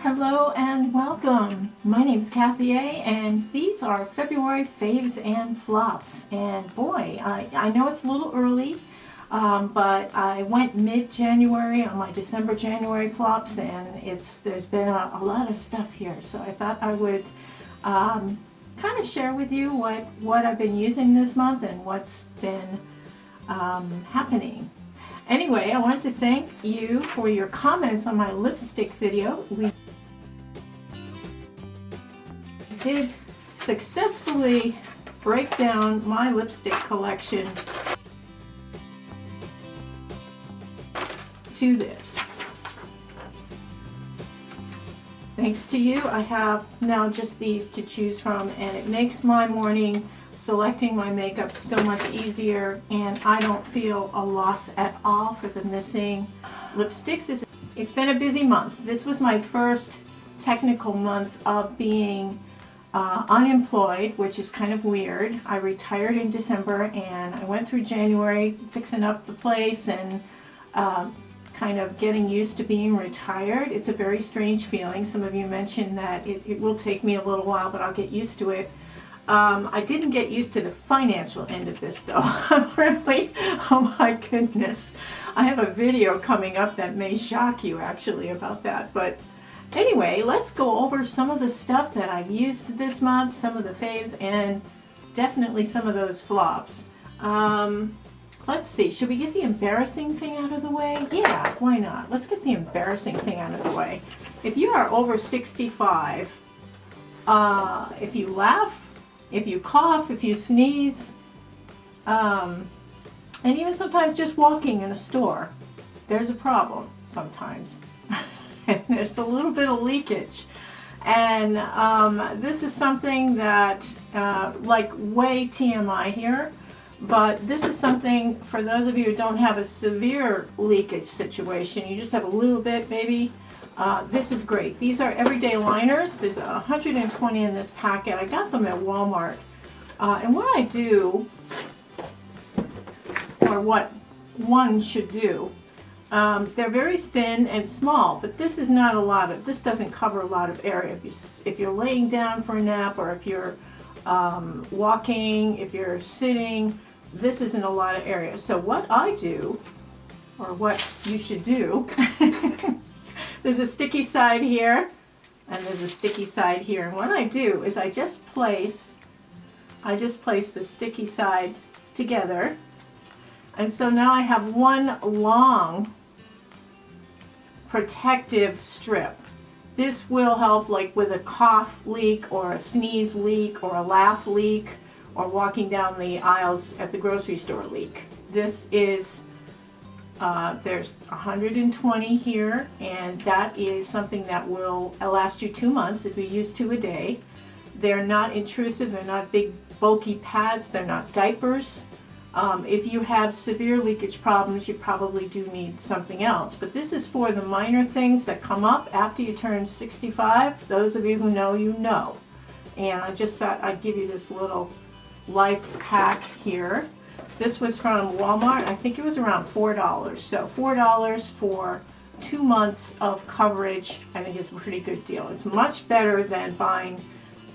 Hello and welcome. My name's Kathy A, and these are February faves and flops. And boy, I know it's a little early, but I went mid-January on my December-January flops, and there's been a lot of stuff here. So I thought I would kind of share with you what I've been using this month and what's been happening. Anyway, I want to thank you for your comments on my lipstick video. We did successfully break down my lipstick collection to this. Thanks to you, I have now just these to choose from, and it makes my morning selecting my makeup so much easier, and I don't feel a loss at all for the missing lipsticks. It's been a busy month. This was my first technical month of being unemployed, which is kind of weird. I retired in December, and I went through January fixing up the place and kind of getting used to being retired. It's a very strange feeling. Some of you mentioned that it will take me a little while, but I'll get used to it. I didn't get used to the financial end of this though. Really, oh my goodness. I have a video coming up that may shock you actually about that. But anyway, let's go over some of the stuff that I've used this month, some of the faves, and definitely some of those flops. Let's see, should we get the embarrassing thing out of the way? Yeah, why not? Let's get the embarrassing thing out of the way. If you are over 65, if you laugh, if you cough, if you sneeze, and even sometimes just walking in a store, there's a problem sometimes. And there's a little bit of leakage. And this is something that, like way TMI here, but this is something for those of you who don't have a severe leakage situation, you just have a little bit maybe. This is great. These are everyday liners. There's 120 in this packet. I got them at Walmart. And what I do, or what one should do, they're very thin and small, but this is not a lot of, this doesn't cover a lot of area. If you're laying down for a nap, or if you're walking, if you're sitting, this isn't a lot of area. So what I do, or what you should do, there's a sticky side here, and there's a sticky side here. And what I do is I just place the sticky side together. And so now I have one long protective strip. This will help like with a cough leak, or a sneeze leak, or a laugh leak, or walking down the aisles at the grocery store leak. This is there's 120 here, and that is something that will last you 2 months if you use 2 a day. They're not intrusive, they're not big bulky pads, they're not diapers. If you have severe leakage problems, you probably do need something else. But this is for the minor things that come up after you turn 65. Those of you who know, you know. And I just thought I'd give you this little life hack here. This was from Walmart. I think it was around $4. So $4 for 2 months of coverage, I think is a pretty good deal. It's much better than buying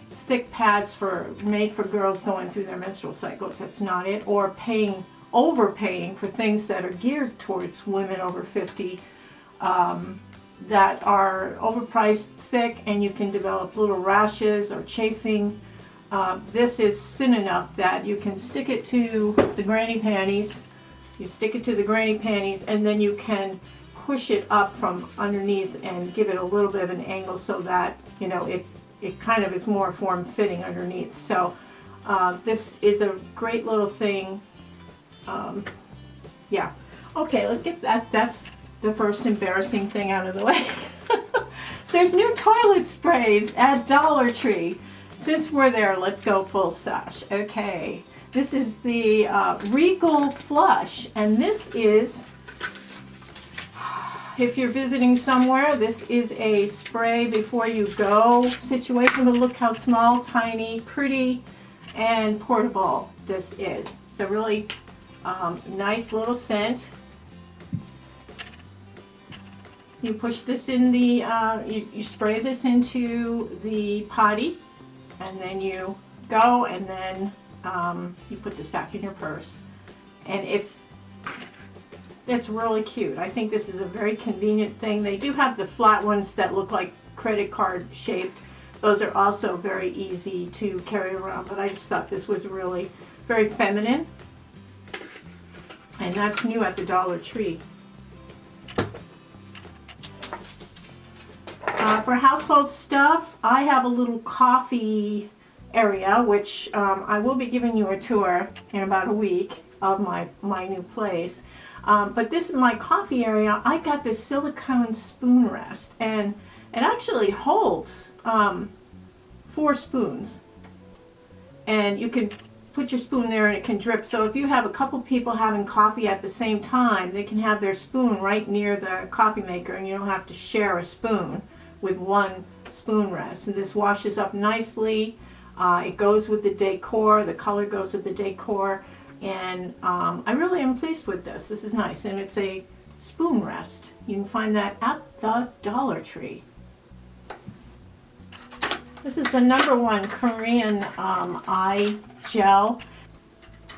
thick pads made for girls going through their menstrual cycles. That's not it. Or overpaying for things that are geared towards women over 50 that are overpriced, thick, and you can develop little rashes or chafing. This is thin enough that you can stick it to the granny panties. You stick it to the granny panties, and then you can push it up from underneath and give it a little bit of an angle so that, you know, it kind of is more form-fitting underneath. So this is a great little thing. Yeah. Okay, let's get that. That's the first embarrassing thing out of the way. There's new toilet sprays at Dollar Tree. Since we're there, let's go full sash. Okay, this is the Regal Flush, and this is, if you're visiting somewhere, this is a spray before you go situation, but look how small, tiny, pretty, and portable this is. It's a really nice little scent. You push this in the, you spray this into the potty, and then you go, and then you put this back in your purse. And it's really cute. I think this is a very convenient thing. They do have the flat ones that look like credit card shaped. Those are also very easy to carry around, but I just thought this was really very feminine. And that's new at the Dollar Tree. For household stuff, I have a little coffee area, which I will be giving you a tour in about a week of my new place. But this is my coffee area. I got this silicone spoon rest, and it actually holds 4 spoons. And you can put your spoon there and it can drip. So if you have a couple people having coffee at the same time, they can have their spoon right near the coffee maker, and you don't have to share a spoon with one spoon rest. And this washes up nicely. It goes with the decor. The color goes with the decor. And I really am pleased with this. This is nice. And it's a spoon rest. You can find that at the Dollar Tree. This is the #1 Korean eye gel.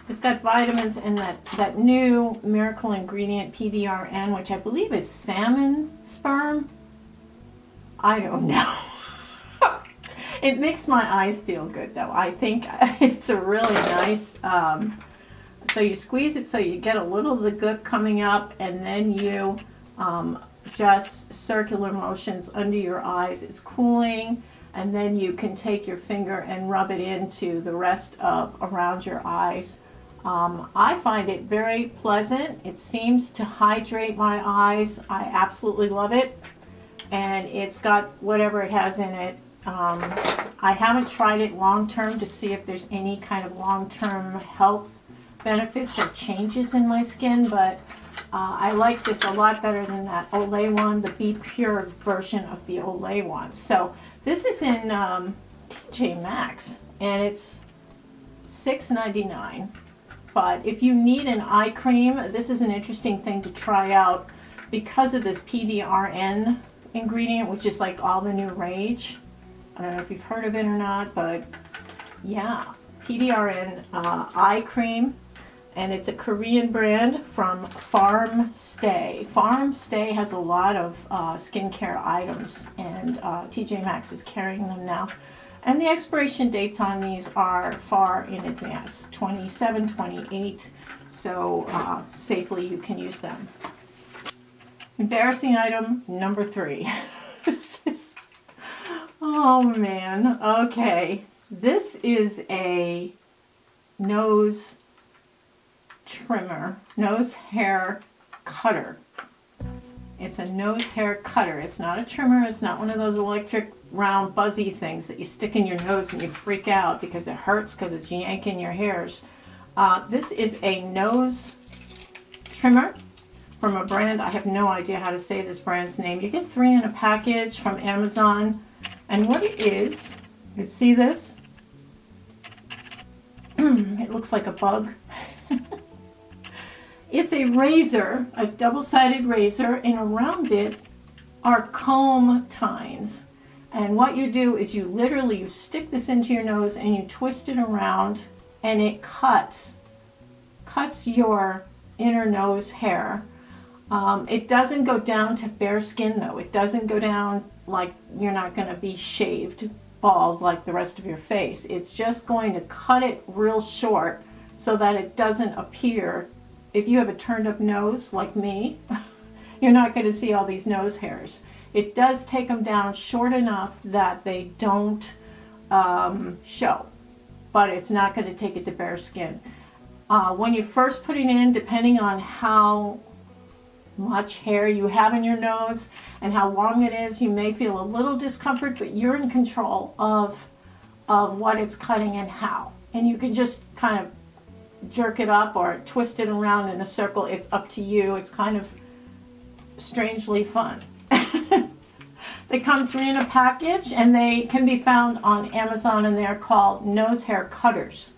It's got vitamins and that new miracle ingredient PDRN, which I believe is salmon sperm. I don't know. It makes my eyes feel good though. I think it's a really nice, so you squeeze it so you get a little of the gook coming up, and then you just circular motions under your eyes. It's cooling, and then you can take your finger and rub it into the rest of around your eyes. I find it very pleasant. It seems to hydrate my eyes. I absolutely love it. And it's got whatever it has in it. I haven't tried it long term to see if there's any kind of long-term health benefits or changes in my skin, but I like this a lot better than that Olay one, the Be Pure version of the Olay one. So this is in TJ Maxx, and it's $6.99. But if you need an eye cream, this is an interesting thing to try out because of this PDRN ingredient, which is like all the new rage. I don't know if you've heard of it or not, but yeah, PDRN eye cream, and it's a Korean brand from Farm Stay. Farm Stay has a lot of skincare items, and TJ Maxx is carrying them now. And the expiration dates on these are far in advance, 27, 28, so safely you can use them. Embarrassing item #3. This is, oh man, okay. This is a nose trimmer, nose hair cutter. It's a nose hair cutter. It's not a trimmer. It's not one of those electric round buzzy things that you stick in your nose and you freak out because it hurts because it's yanking your hairs. This is a nose trimmer from a brand, I have no idea how to say this brand's name. You get 3 in a package from Amazon. And what it is, you see this? It looks like a bug. It's a razor, a double-sided razor, and around it are comb tines. And what you do is you literally stick this into your nose and you twist it around, and it cuts your inner nose hair. It doesn't go down to bare skin though. It doesn't go down like you're not going to be shaved bald like the rest of your face. It's just going to cut it real short so that it doesn't appear. If you have a turned up nose like me, you're not going to see all these nose hairs. It does take them down short enough that they don't show, but it's not going to take it to bare skin. When you first put it in, depending on how much hair you have in your nose and how long it is, you may feel a little discomfort, but you're in control of what it's cutting and how. And you can just kind of jerk it up or twist it around in a circle. It's up to you. It's kind of strangely fun. They come 3 in a package, and they can be found on Amazon, and they're called nose hair cutters.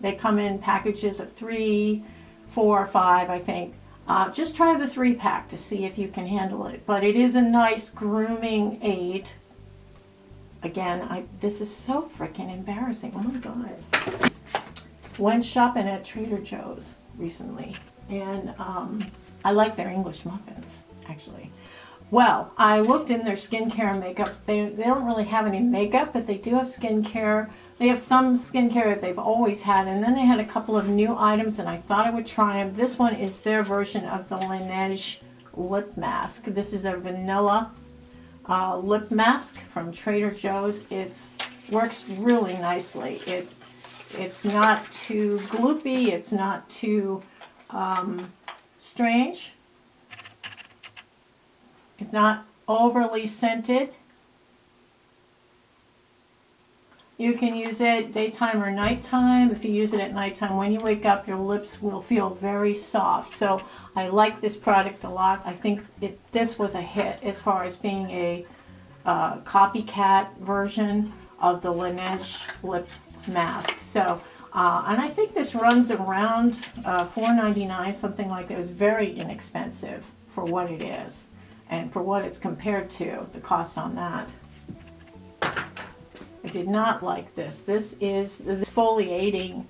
They come in packages of 3, 4, 5, I think. Just try the 3-pack to see if you can handle it. But it is a nice grooming aid. Again, this is so freaking embarrassing. Oh my God. Went shopping at Trader Joe's recently, and I like their English muffins, actually. Well, I looked in their skincare and makeup. They don't really have any makeup, but they do have skincare. They have some skincare that they've always had, and then they had a couple of new items, and I thought I would try them. This one is their version of the Laneige lip mask. This is their vanilla lip mask from Trader Joe's. It works really nicely. It's not too gloopy. It's not too strange. It's not overly scented. You can use it daytime or nighttime. If you use it at nighttime, when you wake up, your lips will feel very soft. So I like this product a lot. I think this was a hit as far as being a copycat version of the Laneige lip mask. So, and I think this runs around $4.99, something like that. It was very inexpensive for what it is and for what it's compared to, the cost on that. I did not like this. This is the exfoliating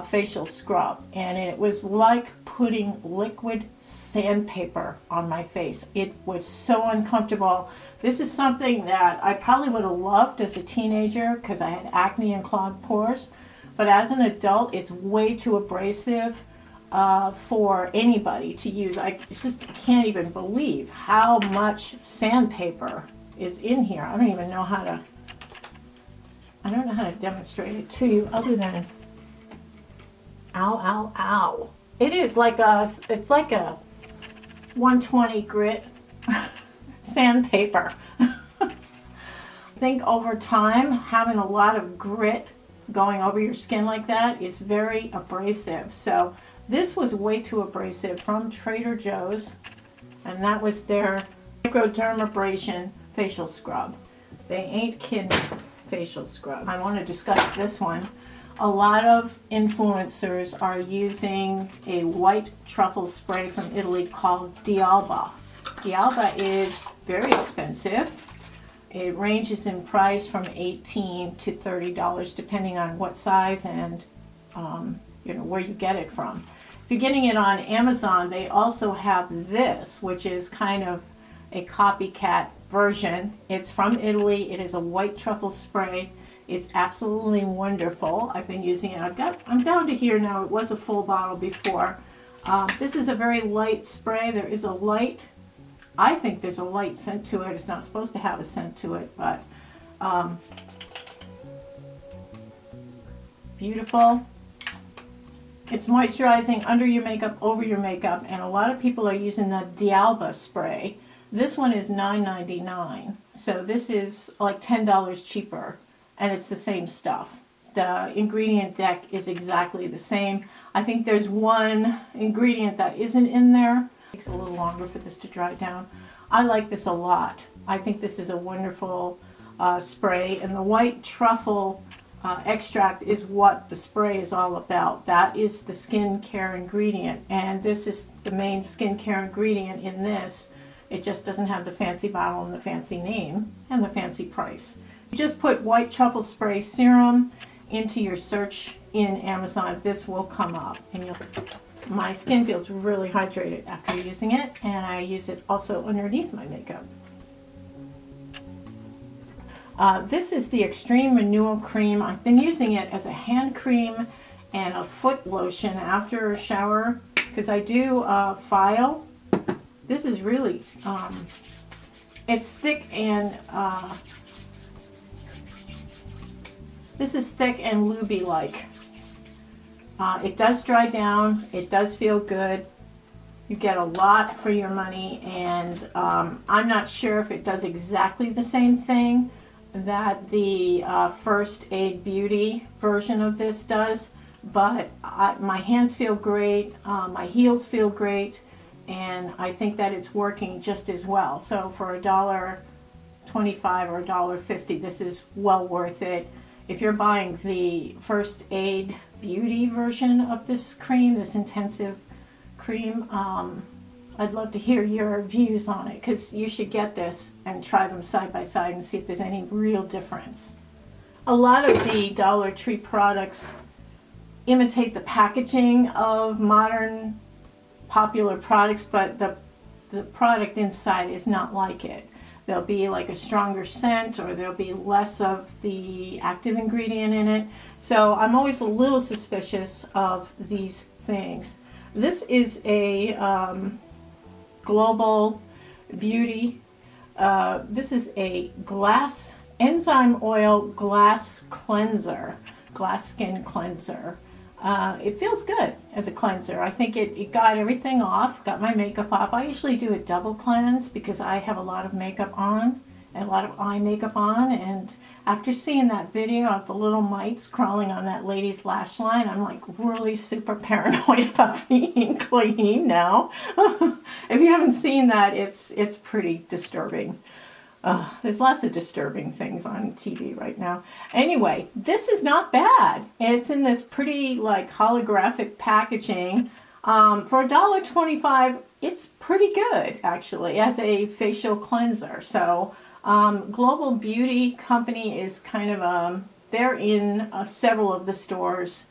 facial scrub, and it was like putting liquid sandpaper on my face. It was so uncomfortable. This is something that I probably would have loved as a teenager because I had acne and clogged pores, but as an adult, it's way too abrasive for anybody to use. I just can't even believe how much sandpaper is in here. I don't even know how to, I don't know how to demonstrate it to you other than, ow, ow, ow. It is like it's like a 120 grit sandpaper. I think over time, having a lot of grit going over your skin like that is very abrasive. So this was way too abrasive from Trader Joe's, and that was their microdermabrasion facial scrub. They ain't kidding. Facial scrub. I want to discuss this one. A lot of influencers are using a white truffle spray from Italy called D'Alba. D'Alba is very expensive. It ranges in price from $18 to $30 depending on what size and where you get it from. If you're getting it on Amazon, they also have this, which is kind of a copycat version. It's from Italy. It is a white truffle spray. It's absolutely wonderful. I've been using it. I'm down to here now. It was a full bottle before. This is a very light spray. There is a light, I think there's a light scent to it. It's not supposed to have a scent to it, but beautiful. It's moisturizing under your makeup, over your makeup, and a lot of people are using the D'Alba spray. This one is $9.99, so this is like $10 cheaper, and it's the same stuff. The ingredient deck is exactly the same. I think there's one ingredient that isn't in there. It takes a little longer for this to dry down. I like this a lot. I think this is a wonderful spray, and the white truffle extract is what the spray is all about. That is the skincare ingredient, and this is the main skincare ingredient in this. It just doesn't have the fancy bottle and the fancy name and the fancy price. You just put white truffle spray serum into your search in Amazon. This will come up, and my skin feels really hydrated after using it, and I use it also underneath my makeup. This is the Extreme Renewal Cream. I've been using it as a hand cream and a foot lotion after a shower because I do file. This is really, it's thick and, this is thick and lubey-like. It does dry down, it does feel good. You get a lot for your money, and I'm not sure if it does exactly the same thing that the First Aid Beauty version of this does, but my hands feel great, my heels feel great, and I think that it's working just as well. So for $1.25 or $1.50, this is well worth it. If you're buying the First Aid Beauty version of this cream, this intensive cream. I'd love to hear your views on it, because you should get this and try them side by side and see if there's any real difference. A lot of the Dollar Tree products imitate the packaging of modern popular products, but the product inside is not like it. There'll be like a stronger scent, or there'll be less of the active ingredient in it. So I'm always a little suspicious of these things. This is a Global Beauty. This is a glass enzyme oil glass cleanser, glass skin cleanser. It feels good as a cleanser. I think it got everything off, got my makeup off. I usually do a double cleanse because I have a lot of makeup on and a lot of eye makeup on, and after seeing that video of the little mites crawling on that lady's lash line, I'm like really super paranoid about being clean now. If you haven't seen that, it's pretty disturbing. There's lots of disturbing things on TV right now. Anyway, this is not bad. It's in this pretty like holographic packaging. For $1.25, it's pretty good actually as a facial cleanser. So Global Beauty Company is kind of they're in several of the stores,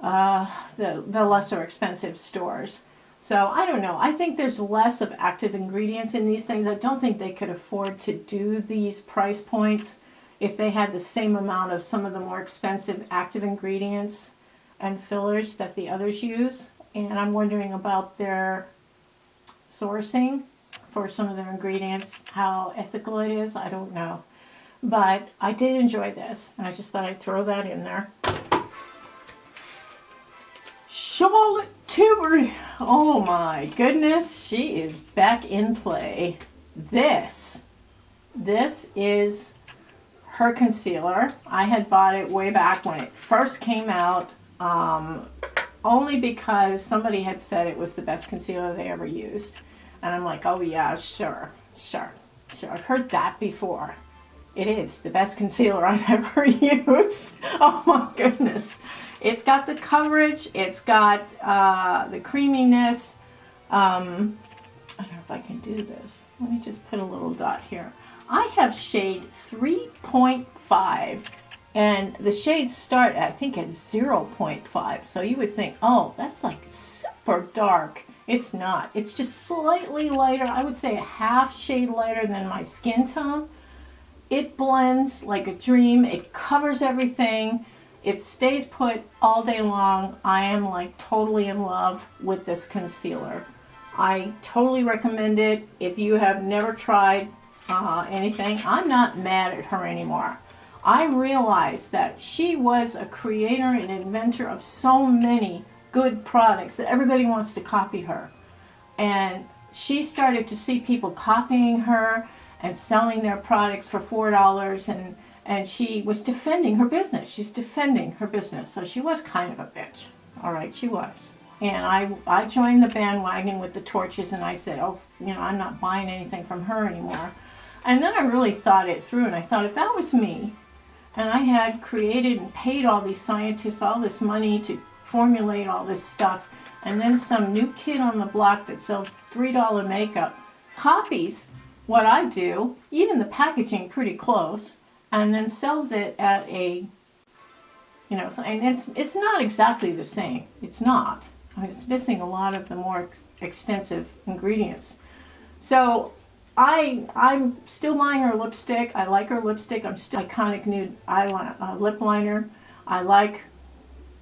the lesser expensive stores. So I don't know. I think there's less of active ingredients in these things. I don't think they could afford to do these price points if they had the same amount of some of the more expensive active ingredients and fillers that the others use. And I'm wondering about their sourcing for some of their ingredients, how ethical it is. I don't know. But I did enjoy this, and I just thought I'd throw that in there. Charlotte Tilbury, oh my goodness, she is back in play. This is her concealer. I had bought it way back when it first came out, only because somebody had said it was the best concealer they ever used. And I'm like, oh yeah, sure. I've heard that before. It is the best concealer I've ever used. Oh my goodness. It's got the coverage, it's got the creaminess. I don't know if I can do this. Let me just put a little dot here. I have shade 3.5, and the shades start, I think, at 0.5. So you would think, oh, that's like super dark. It's not. It's just slightly lighter. I would say a half shade lighter than my skin tone. It blends like a dream. It covers everything. It stays put all day long. I am like totally in love with this concealer. I totally recommend it. If you have never tried anything, I'm not mad at her anymore. I realized that she was a creator and inventor of so many good products that everybody wants to copy her. And she started to see people copying her and selling their products for $4, and she was defending her business. She's defending her business. So she was kind of a bitch. All right, she was. And I joined the bandwagon with the torches, and I said, oh, I'm not buying anything from her anymore. And then I really thought it through, and I thought, if that was me, and I had created and paid all these scientists all this money to formulate all this stuff, and then some new kid on the block that sells $3 makeup copies what I do, even the packaging pretty close, and then sells it at a, and it's not exactly the same. It's not. I mean, it's missing a lot of the more extensive ingredients. So I'm still buying her lipstick. I like her lipstick. I'm still iconic nude lip liner. I like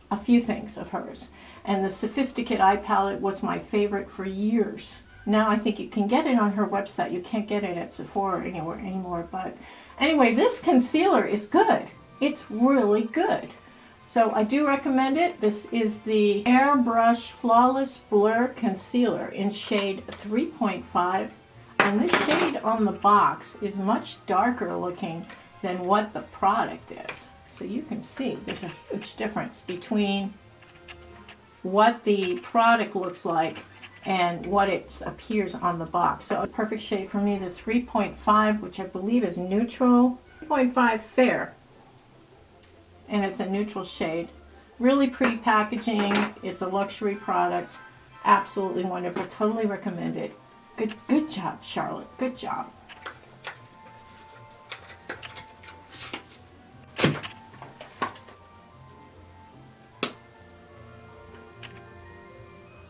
a few things of hers. And the Sophisticate eye palette was my favorite for years. Now I think you can get it on her website. You can't get it at Sephora or anywhere anymore. But anyway, this concealer is good. It's really good. So I do recommend it. This is the Airbrush Flawless Blur Concealer in shade 3.5. And this shade on the box is much darker looking than what the product is. So you can see there's a huge difference between what the product looks like and what it appears on the box. So a perfect shade for me, the 3.5, which I believe is neutral, 3.5 fair, and it's a neutral shade. Really pretty packaging. It's a luxury product. Absolutely wonderful. Totally recommend it. Good job, Charlotte. Good job.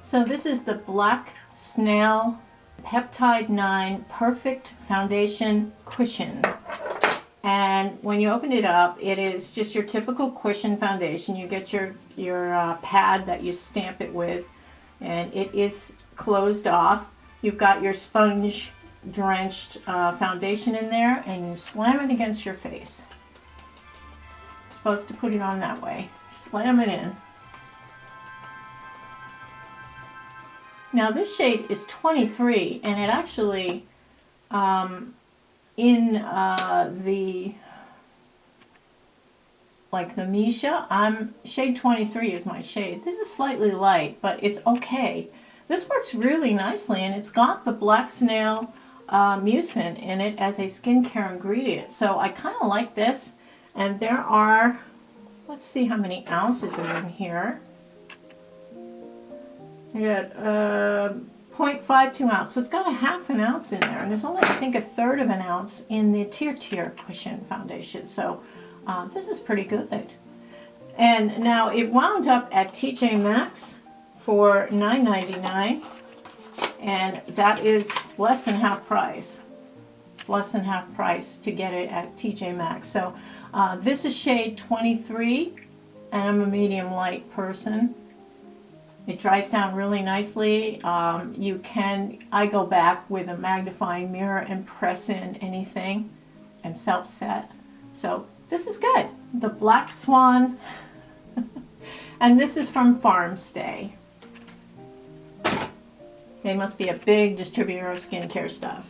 So this is the Black Snail Peptide 9 Perfect Foundation Cushion. And when you open it up, it is just your typical cushion foundation. You get your pad that you stamp it with, and it is closed off. You've got your sponge drenched foundation in there, and you slam it against your face. You're supposed to put it on that way. Slam it in. Now this shade is 23, and it actually, in the Misha, shade 23 is my shade. This is slightly light, but it's okay. This works really nicely, and it's got the Black Snail mucin in it as a skincare ingredient. So I kind of like this, and there are, let's see how many ounces are in here. You got 0.52 ounce, so it's got a half an ounce in there, and there's only, I think, a third of an ounce in the Tier Cushion Foundation, so this is pretty good. And now it wound up at TJ Maxx for $9.99, and that is less than half price. It's less than half price to get it at TJ Maxx. So this is shade 23, and I'm a medium light person. It dries down really nicely. I go back with a magnifying mirror and press in anything and self-set. So this is good. The Black Swan, and this is from Farmstay. They must be a big distributor of skincare stuff.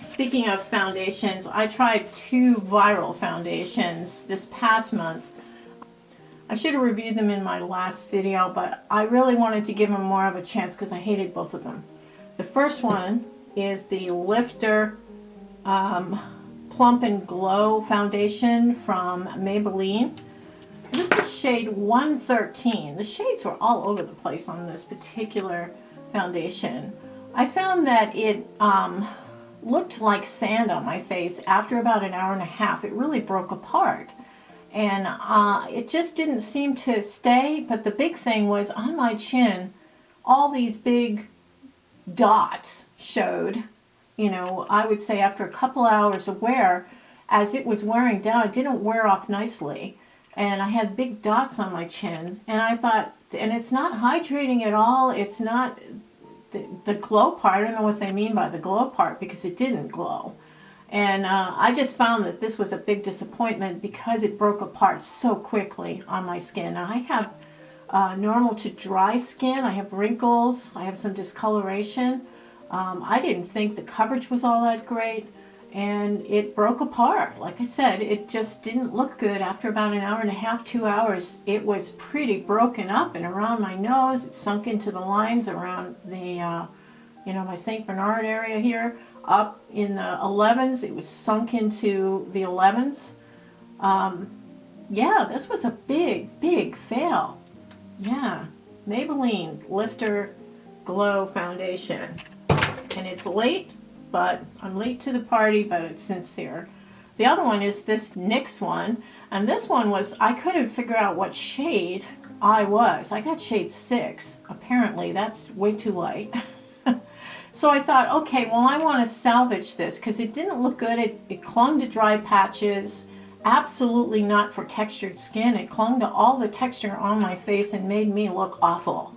Speaking of foundations, I tried 2 viral foundations this past month. I should have reviewed them in my last video, but I really wanted to give them more of a chance because I hated both of them. The first one is the Lifter Plump and Glow Foundation from Maybelline. This is shade 113. The shades were all over the place on this particular foundation. I found that it looked like sand on my face after about an hour and a half. It really broke apart. And it just didn't seem to stay, but the big thing was on my chin, all these big dots showed, you know, I would say after a couple hours of wear, as it was wearing down, it didn't wear off nicely. And I had big dots on my chin, and I thought, and it's not hydrating at all, it's not the glow part, I don't know what they mean by the glow part, because it didn't glow. And I just found that this was a big disappointment because it broke apart so quickly on my skin. Now, I have normal to dry skin, I have wrinkles, I have some discoloration. I didn't think the coverage was all that great, and it broke apart. Like I said, it just didn't look good after about an hour and a half, 2 hours. It was pretty broken up and around my nose. It sunk into the lines around the, my St. Bernard area here. Up in the 11s, it was sunk into the 11s. Yeah, this was a big fail. Yeah, Maybelline Lifter Glow Foundation. And it's late, but I'm late to the party, but it's sincere. The other one is this NYX one, and this one was, I couldn't figure out what shade I was. I got shade 6. Apparently, that's way too light. So I thought, okay, well, I want to salvage this because it didn't look good. It clung to dry patches, absolutely not for textured skin. It clung to all the texture on my face and made me look awful.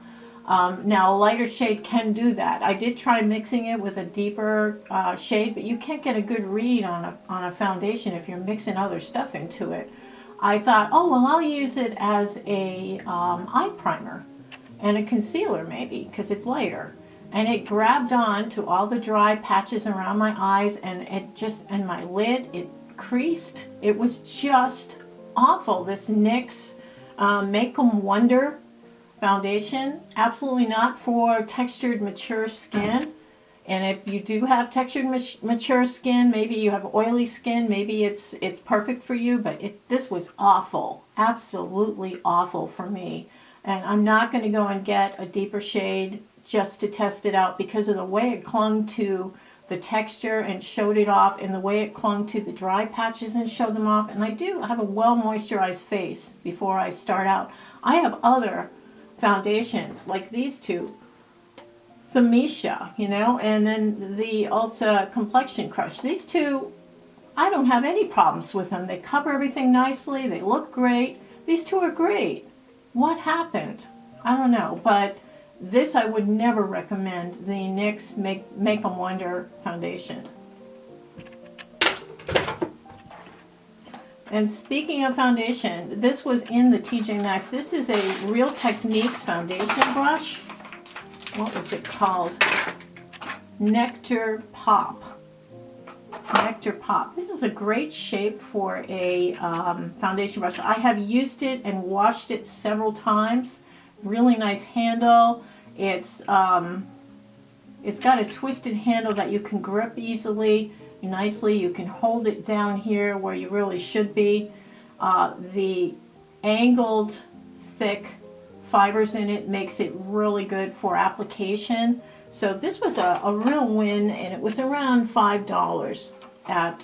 Now, a lighter shade can do that. I did try mixing it with a deeper shade, but you can't get a good read on a foundation if you're mixing other stuff into it. I thought, oh, well, I'll use it as a eye primer and a concealer maybe because it's lighter. And it grabbed on to all the dry patches around my eyes, and and my lid, it creased. It was just awful. This NYX Make 'em Wonder foundation, absolutely not for textured, mature skin. And if you do have textured, mature skin, maybe you have oily skin, maybe it's perfect for you, but this was awful, absolutely awful for me. And I'm not going to go and get a deeper shade just to test it out because of the way it clung to the texture and showed it off, and the way it clung to the dry patches and showed them off. And I do have a well moisturized face before I start out. I have other foundations like these two, the Misha, you know, and then the Ulta Complexion Crush. These two, I don't have any problems with them. They cover everything nicely. They look great. These two are great. What happened? I don't know, but this I would never recommend, the NYX Make 'em Wonder foundation. And speaking of foundation, this was in the TJ Maxx. This is a Real Techniques foundation brush. What was it called? Nectar Pop. Nectar Pop. This is a great shape for a foundation brush. I have used it and washed it several times. Really nice handle. It's got a twisted handle that you can grip easily, nicely. You can hold it down here where you really should be. The angled, thick fibers in it makes it really good for application. So this was a real win, and it was around $5 at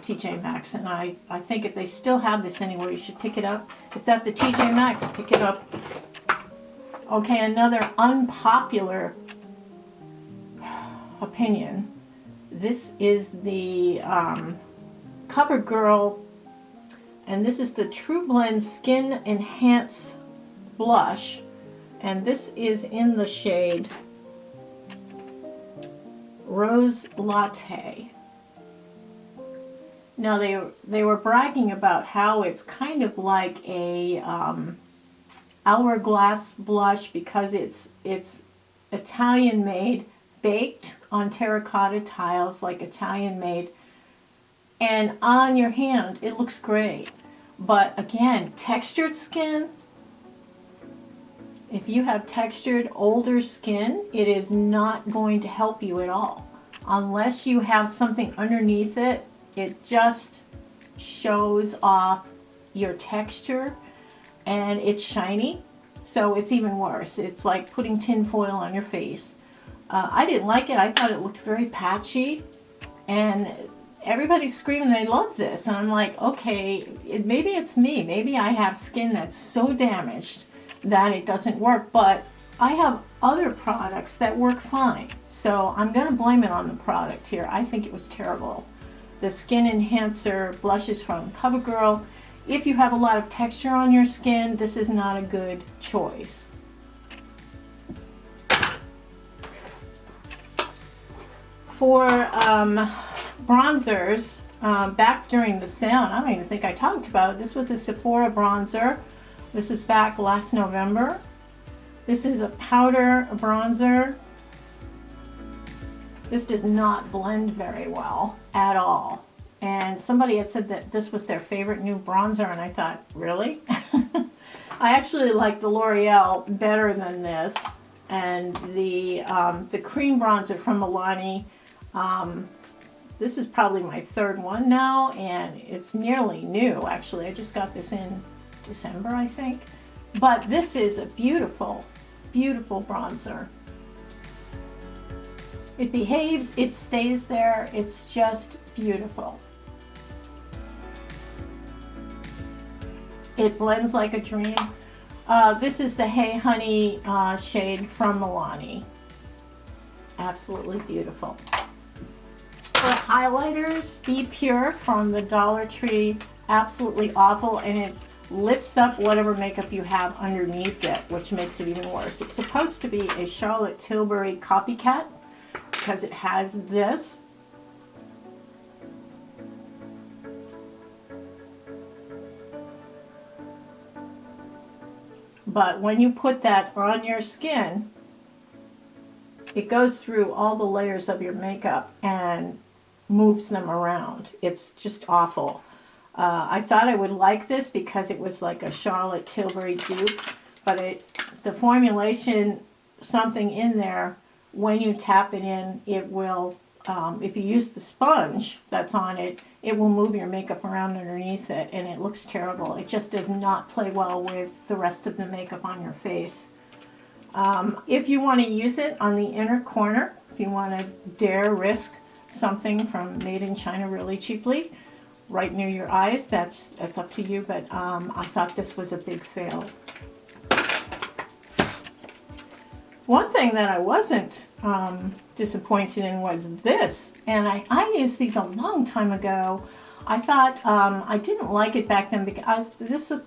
TJ Maxx, and I think if they still have this anywhere, you should pick it up. It's at the TJ Maxx. Pick it up. Okay, another unpopular opinion. This is the CoverGirl, and this is the True Blend Skin Enhance Blush, and this is in the shade Rose Latte. Now they were bragging about how it's kind of like a hourglass blush because it's Italian made, baked on terracotta tiles, like Italian made, and on your hand it looks great. But again, textured skin, if you have textured older skin, it is not going to help you at all unless you have something underneath it. It just shows off your texture, and it's shiny, so it's even worse. It's like putting tin foil on your face. I didn't like it. I thought it looked very patchy, and everybody's screaming they love this, and I'm like, okay, maybe it's me. Maybe I have skin that's so damaged that it doesn't work, but I have other products that work fine, so I'm going to blame it on the product here. I think it was terrible. The Skin Enhancer blushes from CoverGirl. If you have a lot of texture on your skin, this is not a good choice. For bronzers, back during the sale, and I don't even think I talked about it, this was a Sephora bronzer. This was back last November. This is a powder bronzer. This does not blend very well at all. And somebody had said that this was their favorite new bronzer, and I thought, really? I actually like the L'Oreal better than this. And the cream bronzer from Milani, this is probably my third one now, and it's nearly new, actually. I just got this in December, I think. But this is a beautiful, beautiful bronzer. It behaves, it stays there, it's just beautiful. It blends like a dream. This is the Hey Honey shade from Milani. Absolutely beautiful. For highlighters, Be Pure from the Dollar Tree. Absolutely awful, and it lifts up whatever makeup you have underneath it, which makes it even worse. It's supposed to be a Charlotte Tilbury copycat because it has this. But when you put that on your skin, it goes through all the layers of your makeup and moves them around. It's just awful. I thought I would like this because it was like a Charlotte Tilbury dupe, but the formulation, something in there, when you tap it in, it will, if you use the sponge that's on it, it will move your makeup around underneath it and it looks terrible. It just does not play well with the rest of the makeup on your face. If you want to use it on the inner corner, if you want to dare risk something from made in China really cheaply, right near your eyes, that's up to you, but I thought this was a big fail. One thing that I wasn't disappointed in was this, and I used these a long time ago. I thought I didn't like it back then because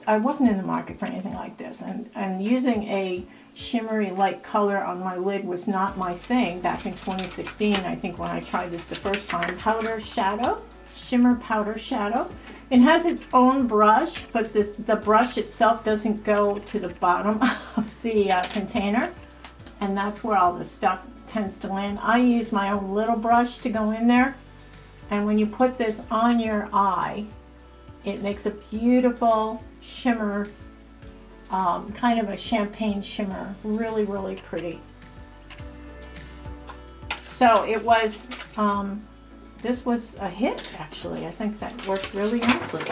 I wasn't in the market for anything like this, and using a shimmery light color on my lid was not my thing back in 2016, I think, when I tried this the first time. Powder shadow, shimmer powder shadow. It has its own brush, but the brush itself doesn't go to the bottom of the container, and that's where all the stuff tends to land. I use my own little brush to go in there, and when you put this on your eye, it makes a beautiful shimmer, kind of a champagne shimmer, really, really pretty. So it was, this was a hit, actually. I think that worked really nicely.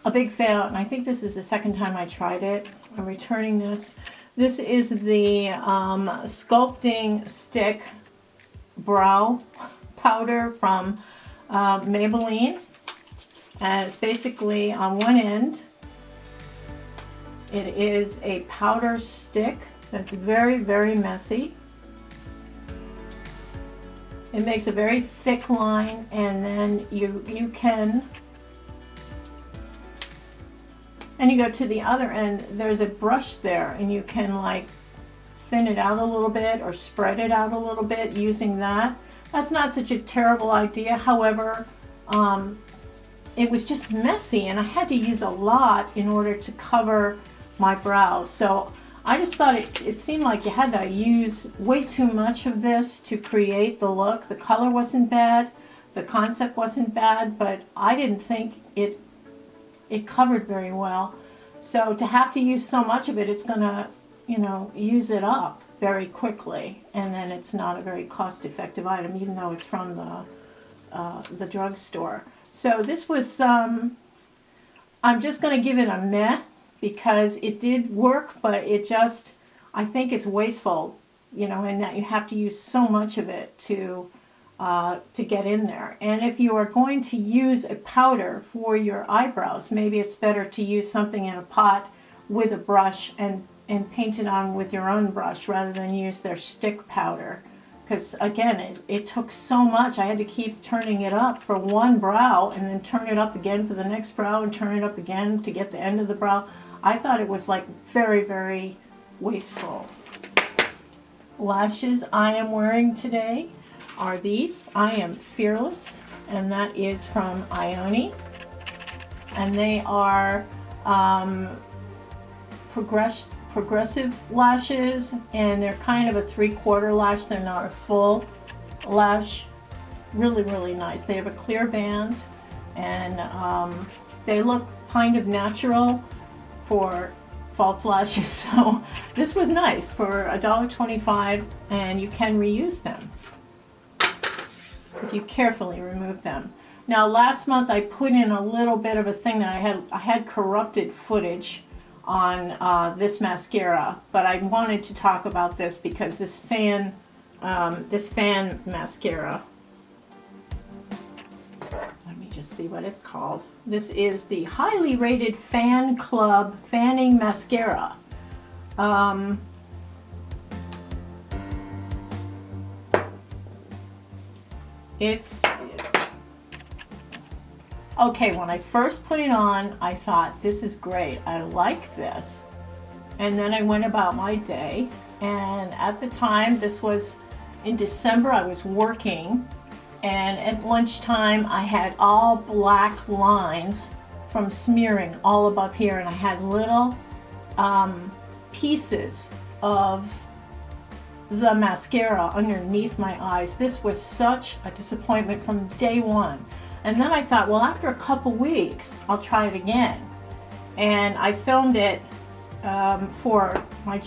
A big fail, and I think this is the second time I tried it. I'm returning this. This is the Sculpting Stick Brow Powder from Maybelline. And it's basically on one end, it is a powder stick that's very, very messy. It makes a very thick line, and then you can, and you go to the other end, there's a brush there, and you can like thin it out a little bit or spread it out a little bit using that. That's not such a terrible idea. However, it was just messy, and I had to use a lot in order to cover my brows. So I just thought it seemed like you had to use way too much of this to create the look. The color wasn't bad, the concept wasn't bad, but I didn't think it covered very well. So to have to use so much of it, it's gonna, you know, use it up very quickly, and then it's not a very cost-effective item, even though it's from the drugstore. So this was, I'm just gonna give it a meh, because it did work, but it just, I think it's wasteful, you know, and that you have to use so much of it to get in there. And if you are going to use a powder for your eyebrows, maybe it's better to use something in a pot with a brush and paint it on with your own brush rather than use their stick powder. Because again, it took so much. I had to keep turning it up for one brow and then turn it up again for the next brow and turn it up again to get the end of the brow. I thought it was like very, very wasteful. Lashes I am wearing today are these. I am Fearless, and that is from Ioni. And they are progressive lashes, and they're kind of a 3/4 lash. They're not a full lash. Really, really nice. They have a clear band, and they look kind of natural for false lashes. So this was nice for $1.25, and you can reuse them if you carefully remove them. Now last month I put in a little bit of a thing that I had corrupted footage on this mascara, but I wanted to talk about this because this fan mascara, let me just see what it's called. This is the highly rated Fan Club Fanning Mascara. It's okay. When I first put it on, I thought, this is great, I like this. And then I went about my day, and at the time, this was in December, I was working, and at lunchtime I had all black lines from smearing all above here, and I had little pieces of the mascara underneath my eyes. This was such a disappointment from day one. And then I thought, well, after a couple weeks, I'll try it again. And I filmed it for my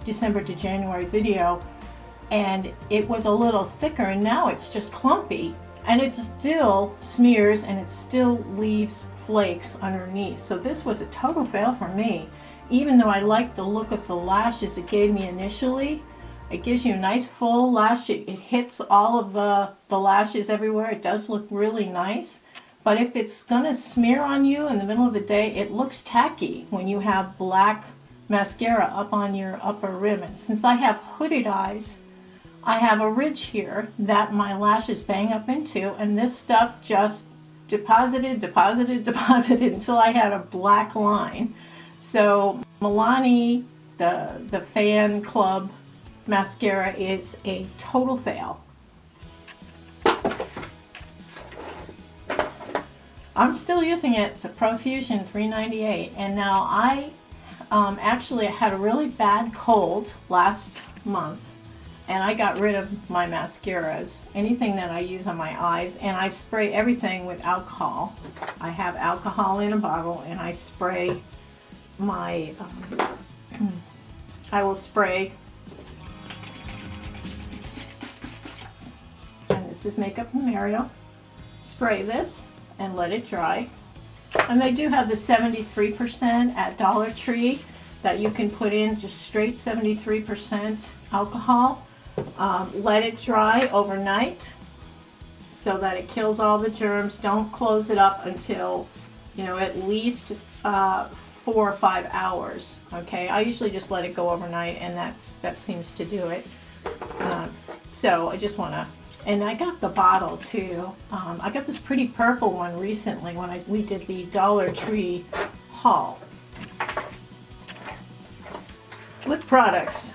December to January video, and it was a little thicker, and now it's just clumpy. and it still smears and it still leaves flakes underneath. So this was a total fail for me. Even though I liked the look of the lashes it gave me initially, it gives you a nice full lash. It hits all of the lashes everywhere. It does look really nice. But if it's gonna smear on you in the middle of the day, it looks tacky when you have black mascara up on your upper rim. And since I have hooded eyes, I have a ridge here that my lashes bang up into, and this stuff just deposited until I had a black line. So Milani, the Fan Club mascara, is a total fail. I'm still using it, the Profusion 398, and now I actually had a really bad cold last month, and I got rid of my mascaras, anything that I use on my eyes, and I spray everything with alcohol. I have alcohol in a bottle, and I spray my, I will spray, and this is Makeup from Ariel, spray this and let it dry. And they do have the 73% at Dollar Tree that you can put in, just straight 73% alcohol. Let it dry overnight so that it kills all the germs. Don't close it up until, you know, at least 4 or 5 hours. Okay, I usually just let it go overnight, and that seems to do it. So I just want to. And I got the bottle too. I got this pretty purple one recently when we did the Dollar Tree haul. Lip products.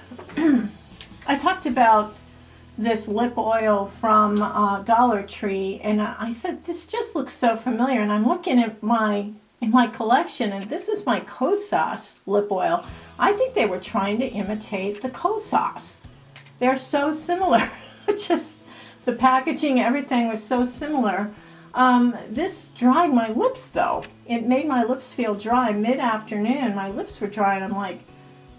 I talked about this lip oil from Dollar Tree, and I said this just looks so familiar. And I'm looking at in my collection, and this is my Kosas lip oil. I think they were trying to imitate the Kosas. They're so similar. Just the packaging, everything was so similar. This dried my lips though. It made my lips feel dry mid-afternoon. My lips were dry, and I'm like,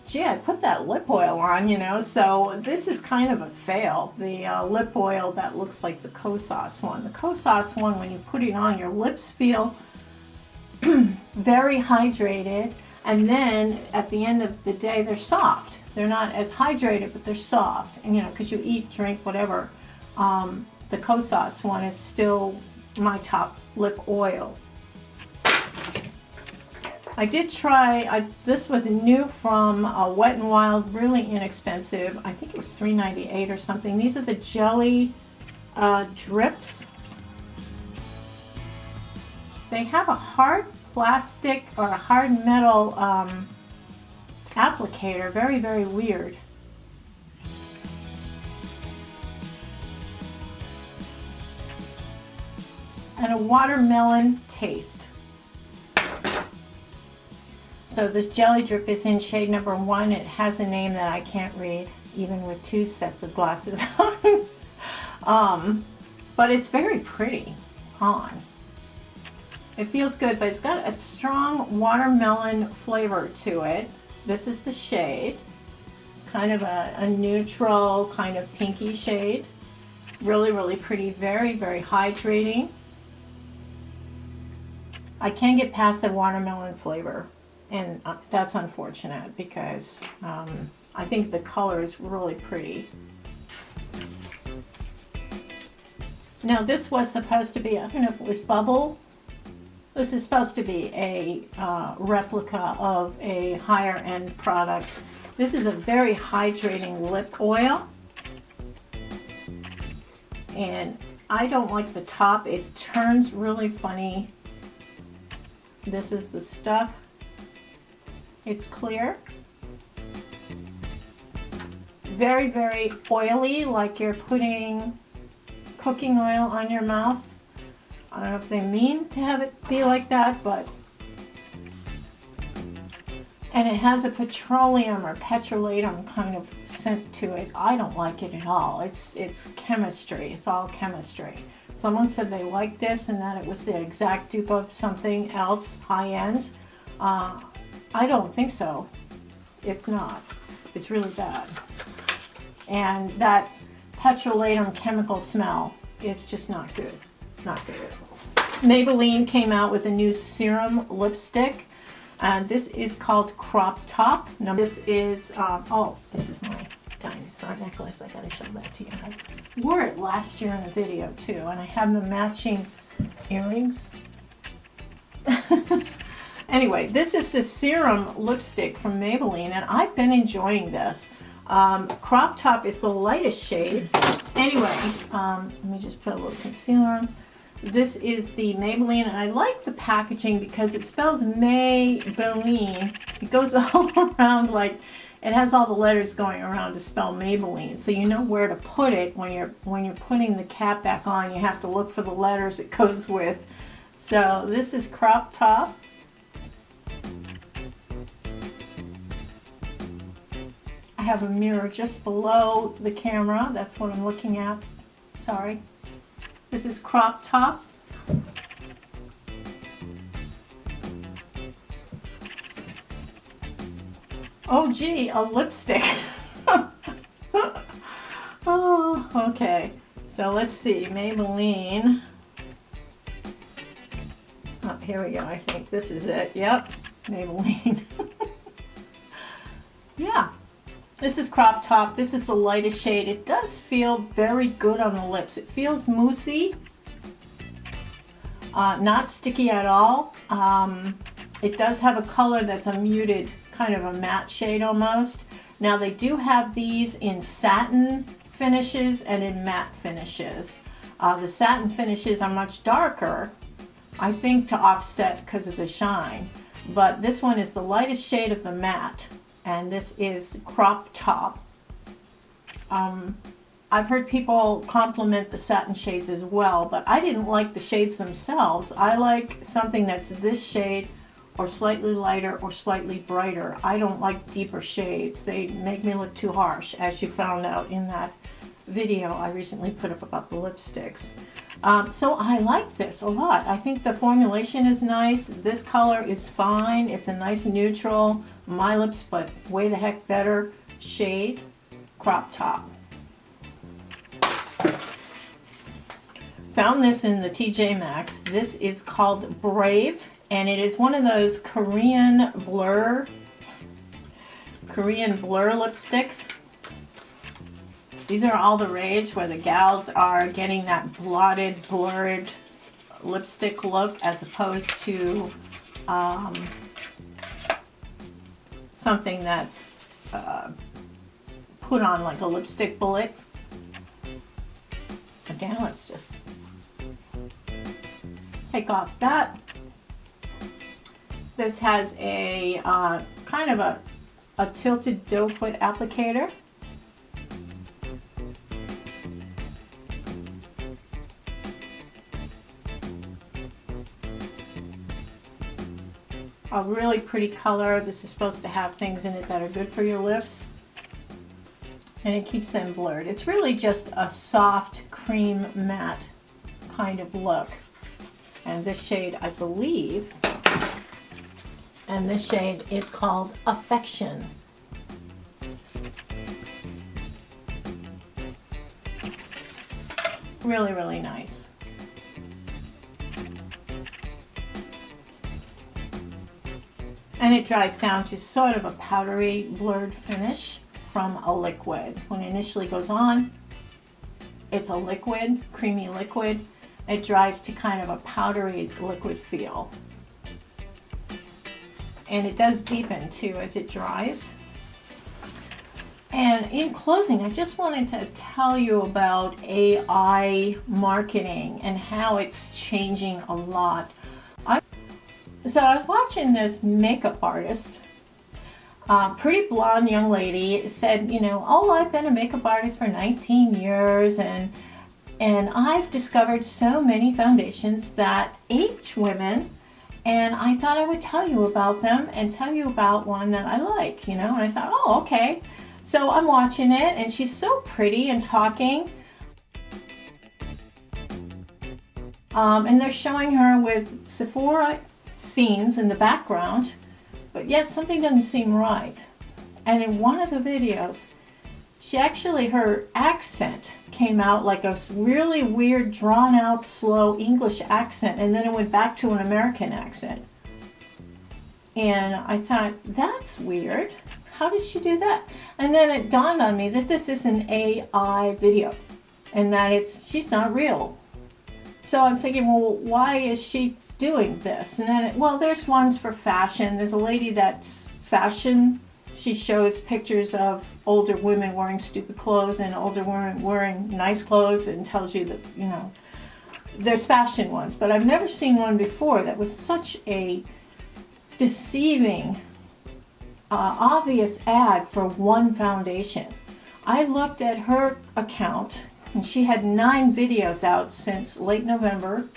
gee, I put that lip oil on, you know. So this is kind of a fail. The lip oil that looks like the Kosas one. The Kosas one, when you put it on, your lips feel very hydrated, and then at the end of the day, they're soft. They're not as hydrated, but they're soft. And you know, because you eat, drink, whatever. The Kosas one is still my top lip oil. I did try, this was new from Wet n Wild, really inexpensive. I think it was $3.98 or something. These are the jelly drips. They have a hard plastic or a hard metal applicator, very, very weird. And a watermelon taste. So this jelly drip is in shade number 1. It has a name that I can't read, even with 2 sets of glasses on. But it's very pretty on. It feels good, but it's got a strong watermelon flavor to it. This is the shade. It's kind of a neutral, kind of pinky shade. Really, really pretty, very, very hydrating. I can't get past the watermelon flavor, and that's unfortunate because I think the color is really pretty. Now this was supposed to be, I don't know if it was Bubble. This is supposed to be a replica of a higher end product. This is a very hydrating lip oil, and I don't like the top. It turns really funny. This is the stuff. It's clear. Very, very oily, like you're putting cooking oil on your mouth. I don't know if they mean to have it be like that, but. And it has a petroleum or petrolatum kind of scent to it. I don't like it at all. It's chemistry. It's all chemistry. Someone said they liked this and that it was the exact dupe of something else high-end. I don't think so. It's not. It's really bad. And that petrolatum chemical smell It's just not good. Not good. Maybelline came out with a new serum lipstick. This is called Crop Top. Now this is, oh, this is my dinosaur necklace. I gotta show that to you. I wore it last year in a video too, and I have the matching earrings. Anyway, this is the serum lipstick from Maybelline, and I've been enjoying this. Crop Top is the lightest shade. Anyway, let me just put a little concealer on. This is the Maybelline, and I like the packaging because it spells Maybelline. It goes all around, like it has all the letters going around to spell Maybelline, so you know where to put it when you're putting the cap back on. You have to look for the letters it goes with. So this is Crop Top. I have a mirror just below the camera. That's what I'm looking at. Sorry. This is Crop Top. Oh gee, a lipstick. Oh, okay. So let's see, Maybelline. Oh, here we go, I think this is it. Yep, Maybelline. Yeah. This is Crop Top. This is the lightest shade. It does feel very good on the lips. It feels moussey, not sticky at all. It does have a color that's a muted, kind of a matte shade almost. Now they do have these in satin finishes and in matte finishes. The satin finishes are much darker, I think to offset because of the shine. But this one is the lightest shade of the matte. And this is Crop Top. I've heard people compliment the satin shades as well, but I didn't like the shades themselves. I like something that's this shade or slightly lighter or slightly brighter. I don't like deeper shades. They make me look too harsh, as you found out in that video I recently put up about the lipsticks. So I like this a lot. I think the formulation is nice. This color is fine. It's a nice neutral, my lips but way the heck better shade. Crop Top. Found this in the TJ Maxx. This is called Brave, and it is one of those Korean blur lipsticks. These are all the rage, where the gals are getting that blotted, blurred lipstick look as opposed to something that's put on like a lipstick bullet. Again, let's just take off that. This has a kind of a tilted doe foot applicator. A really pretty color. This is supposed to have things in it that are good for your lips, and it keeps them blurred. It's really just a soft cream matte kind of look. And this shade, I believe, and this shade is called Affection. Really, really nice. And it dries down to sort of a powdery, blurred finish from a liquid. When it initially goes on, it's a liquid, creamy liquid. It dries to kind of a powdery liquid feel. And it does deepen too as it dries. And in closing, I just wanted to tell you about AI marketing and how it's changing a lot. So I was watching this makeup artist, pretty blonde young lady, said, you know, oh, I've been a makeup artist for 19 years and I've discovered so many foundations that age women, and I thought I would tell you about them and tell you about one that I like, you know, and I thought, oh, okay. So I'm watching it, and she's so pretty and talking. And they're showing her with Sephora scenes in the background, but yet something doesn't seem right. And in one of the videos, her accent came out like a really weird, drawn out, slow English accent, and then it went back to an American accent. And I thought, that's weird. How did she do that? And then it dawned on me that this is an AI video and that she's not real. So I'm thinking, well, why is she doing this? And then, well, there's ones for fashion. There's a lady that's fashion. She shows pictures of older women wearing stupid clothes and older women wearing nice clothes and tells you that, you know, there's fashion ones. But I've never seen one before that was such a deceiving, obvious ad for one foundation. I looked at her account and she had 9 videos out since late November,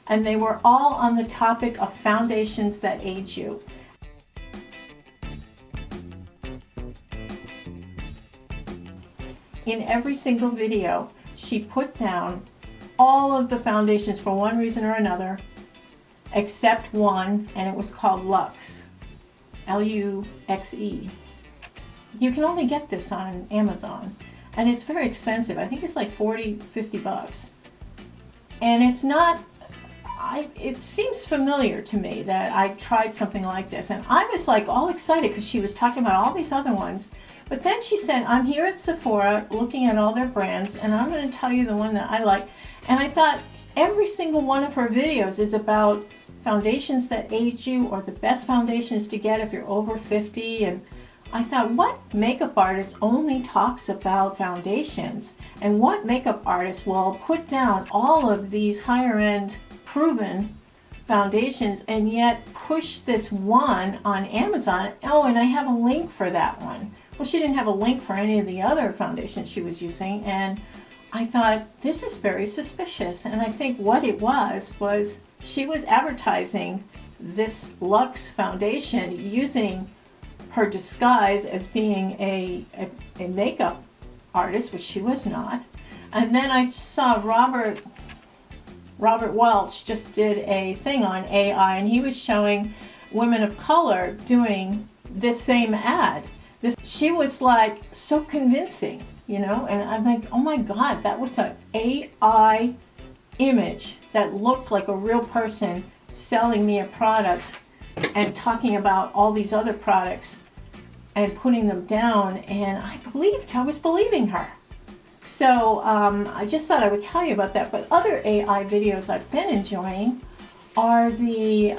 and they were all on the topic of foundations that age you. In every single video, she put down all of the foundations for one reason or another, except one, and it was called Luxe, L-U-X-E. You can only get this on Amazon, and it's very expensive. I think it's like $40-50. And it's not, it seems familiar to me that I tried something like this, and I was like all excited because she was talking about all these other ones. But then she said, I'm here at Sephora looking at all their brands, and I'm going to tell you the one that I like. And I thought every single one of her videos is about foundations that age you, or the best foundations to get if you're over 50. And I thought, what makeup artist only talks about foundations? And what makeup artist will put down all of these higher end proven foundations and yet push this one on Amazon? Oh, and I have a link for that one. Well, she didn't have a link for any of the other foundations she was using, and I thought, this is very suspicious. And I think what it was she was advertising this Luxe foundation using her disguise as being a makeup artist, which she was not. And then I saw Robert Welch just did a thing on AI, and he was showing women of color doing this same ad. She was like so convincing, you know, and I'm like, oh my God, that was an AI image that looked like a real person selling me a product and talking about all these other products and putting them down, and I was believing her. So I just thought I would tell you about that. But other AI videos I've been enjoying are the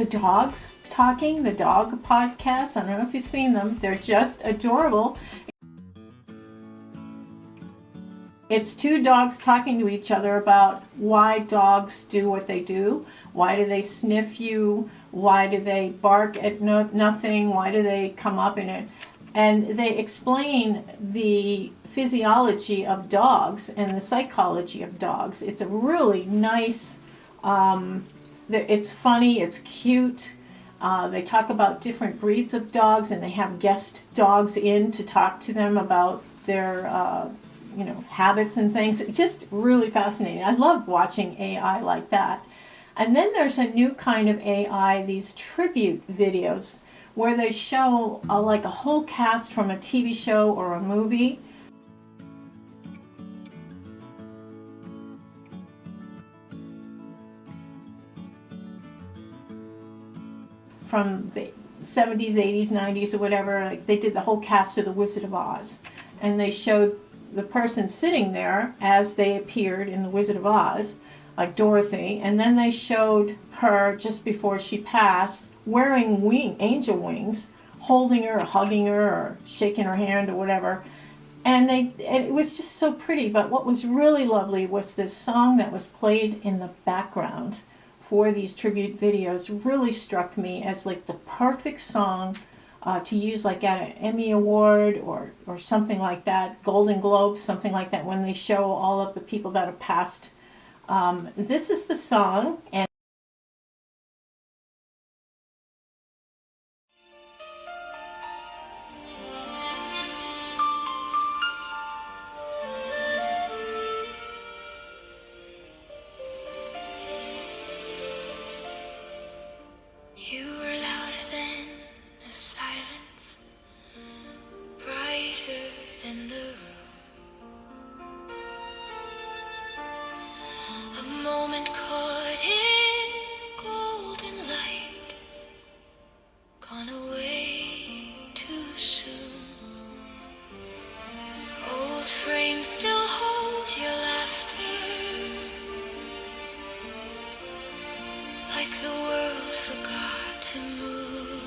dogs talking, the dog podcasts. I don't know if you've seen them. They're just adorable. It's 2 dogs talking to each other about why dogs do what they do. Why do they sniff you? Why do they bark at nothing? Why do they come up in it? And they explain the physiology of dogs and the psychology of dogs. It's a really nice, it's funny, it's cute. They talk about different breeds of dogs, and they have guest dogs in to talk to them about their habits and things. It's just really fascinating. I love watching AI like that. And then there's a new kind of AI, these tribute videos, where they show like a whole cast from a TV show or a movie. From the 70s, 80s, 90s, or whatever. Like they did the whole cast of The Wizard of Oz. And they showed the person sitting there as they appeared in The Wizard of Oz, like Dorothy. And then they showed her just before she passed, wearing angel wings, holding her, or hugging her, or shaking her hand, or whatever. And it was just so pretty. But what was really lovely was this song that was played in the background for these tribute videos. Really struck me as like the perfect song to use like at an Emmy Award or something like that, Golden Globes, something like that, when they show all of the people that have passed. This is the song, and you were louder than the silence, brighter soon. Old frames still hold your laughter, like the world forgot to move.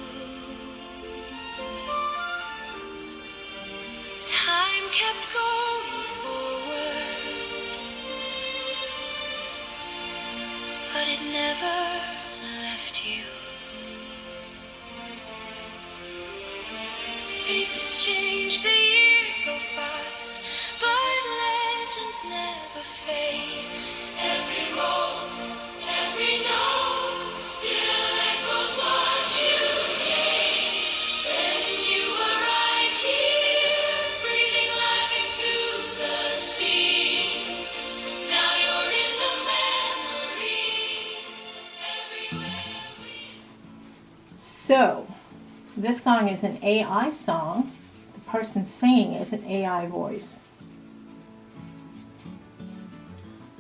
Time kept going forward, but it never left you. Faces change, the years go fast, but legends never fade. Every roll, every note still echoes what you gave. Then you were right here, breathing life into the sea. Now you're in the memories, everywhere we... So, this song is an AI song. The person singing is an AI voice.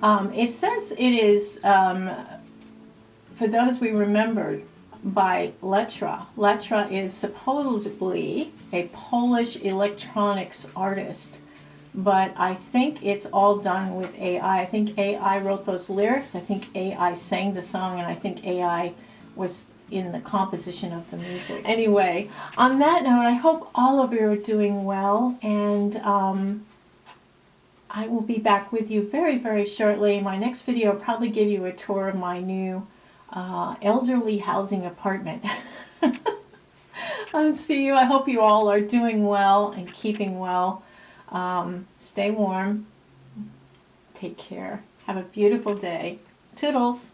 It says it is, for those we remembered, by Letra. Letra is supposedly a Polish electronics artist, but I think it's all done with AI. I think AI wrote those lyrics, I think AI sang the song, and I think AI was in the composition of the music. Anyway, on that note, I hope all of you are doing well, and I will be back with you very, very shortly. My next video will probably give you a tour of my new elderly housing apartment. I'll see you. I hope you all are doing well and keeping well. Stay warm. Take care. Have a beautiful day. Toodles.